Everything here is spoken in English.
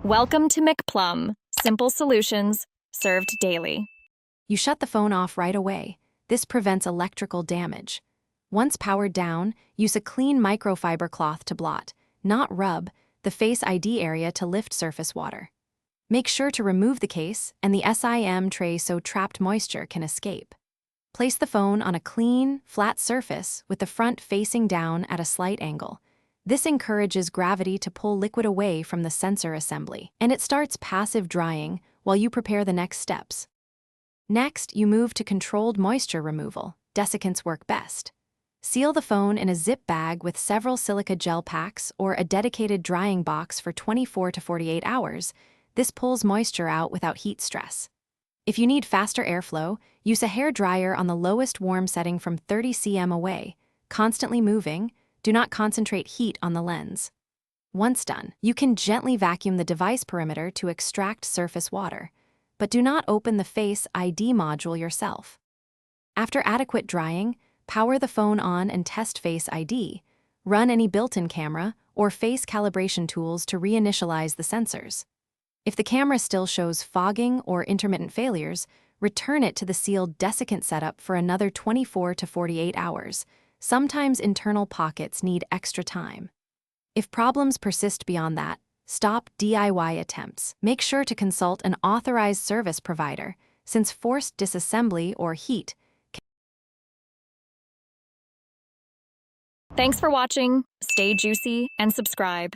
Welcome to McPlum, simple solutions served daily. You shut the phone off right away. This prevents electrical damage. Once powered down, use a clean microfiber cloth to blot, not rub, the Face ID area to lift surface water. Make sure to remove the case and the SIM tray so trapped moisture can escape. Place the phone on a clean, flat surface with the front facing down at a slight angle. This encourages gravity to pull liquid away from the sensor assembly, and it starts passive drying while you prepare the next steps. Next, you move to controlled moisture removal. Desiccants work best. Seal the phone in a zip bag with several silica gel packs or a dedicated drying box for 24 to 48 hours. This pulls moisture out without heat stress. If you need faster airflow, use a hair dryer on the lowest warm setting from 30 cm away, constantly moving. Do not concentrate heat on the lens. Once done, you can gently vacuum the device perimeter to extract surface water, but do not open the Face ID module yourself. After adequate drying, power the phone on and test Face ID. Run any built-in camera or face calibration tools to reinitialize the sensors. If the camera still shows fogging or intermittent failures, return it to the sealed desiccant setup for another 24 to 48 hours. Sometimes internal pockets need extra time. If problems persist beyond that, stop DIY attempts. Make sure to consult an authorized service provider, since forced disassembly or heat. Thanks for watching. Stay juicy and subscribe.